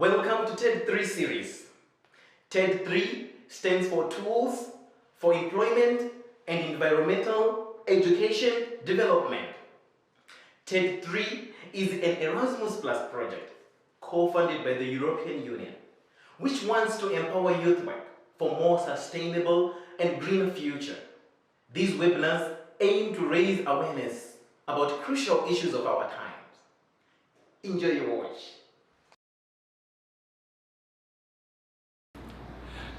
Welcome to TED 3 series. TED 3 stands for Tools for Employment and Environmental Education Development. TED 3 is an Erasmus Plus project co-funded by the European Union, which wants to empower youth work for more sustainable and greener future. These webinars aim to raise awareness about crucial issues of our times. Enjoy your watch.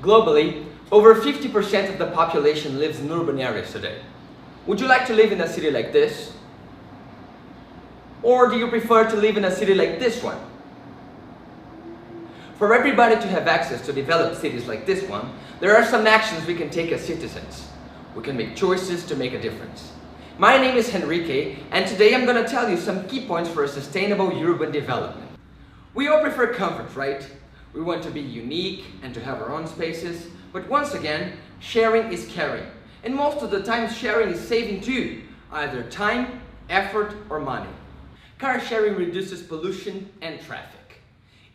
Globally, over 50% of the population lives in urban areas today. Would you like to live in a city like this? Or do you prefer to live in a city like this one? For everybody to have access to developed cities like this one, there are some actions we can take as citizens. We can make choices to make a difference. My name is Henrique, and today I'm going to tell you some key points for a sustainable urban development. We all prefer comfort, right? We want to be unique and to have our own spaces, but once again, sharing is caring. And most of the time, sharing is saving too, either time, effort, or money. Car sharing reduces pollution and traffic.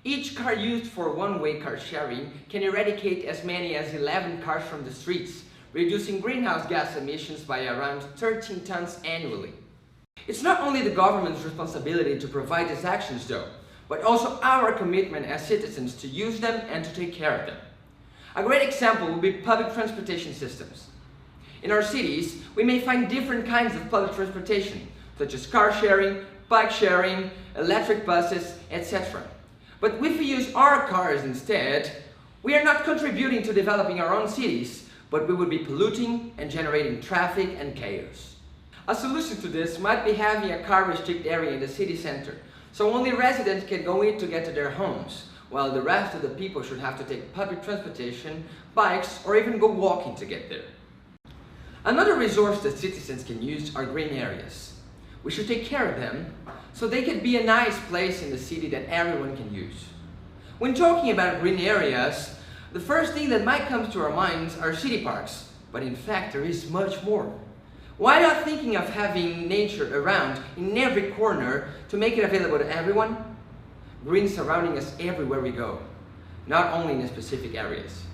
Each car used for one-way car sharing can eradicate as many as 11 cars from the streets, reducing greenhouse gas emissions by around 13 tons annually. It's not only the government's responsibility to provide these actions though, but also our commitment as citizens to use them and to take care of them. A great example would be public transportation systems. In our cities, we may find different kinds of public transportation, such as car sharing, bike sharing, electric buses, etc. But if we use our cars instead, we are not contributing to developing our own cities, but we would be polluting and generating traffic and chaos. A solution to this might be having a car restricted area in the city center, so only residents can go in to get to their homes, while the rest of the people should have to take public transportation, bikes, or even go walking to get there. Another resource that citizens can use are green areas. We should take care of them so they can be a nice place in the city that everyone can use. When talking about green areas, the first thing that might come to our minds are city parks, but in fact there is much more. Why not thinking of having nature around in every corner to make it available to everyone? Green surrounding us everywhere we go, not only in specific areas.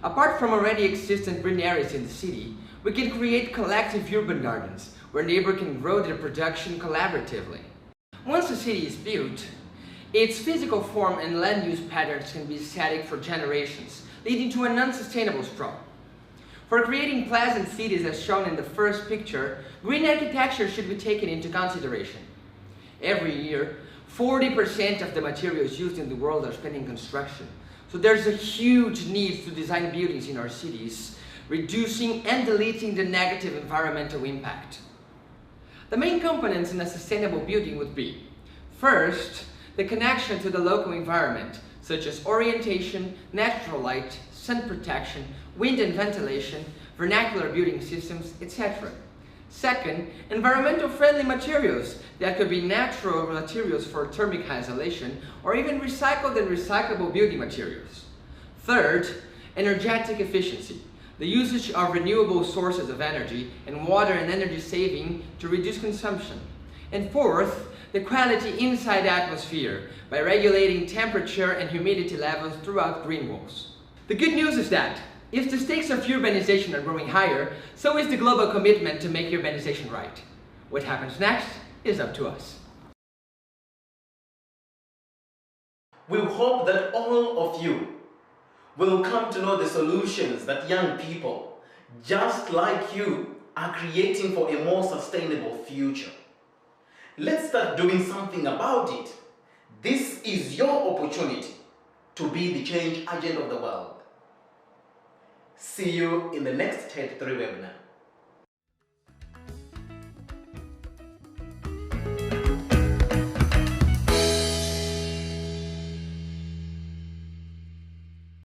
Apart from already existent green areas in the city, we can create collective urban gardens where neighbors can grow their production collaboratively. Once a city is built, its physical form and land use patterns can be static for generations, leading to an unsustainable sprawl. For creating pleasant cities as shown in the first picture, green architecture should be taken into consideration. Every year, 40% of the materials used in the world are spent in construction, so there's a huge need to design buildings in our cities, reducing and deleting the negative environmental impact. The main components in a sustainable building would be, first, the connection to the local environment, such as orientation, natural light, sun protection, wind and ventilation, vernacular building systems, etc. Second, environmental friendly materials that could be natural materials for thermic isolation or even recycled and recyclable building materials. Third, energetic efficiency, the usage of renewable sources of energy and water and energy saving to reduce consumption. And fourth, the quality inside the atmosphere by regulating temperature and humidity levels throughout green walls. The good news is that if the stakes of urbanization are growing higher, so is the global commitment to make urbanization right. What happens next is up to us. We hope that all of you will come to know the solutions that young people, just like you, are creating for a more sustainable future. Let's start doing something about it. This is your opportunity to be the change agent of the world. See you in the next TED 3 webinar.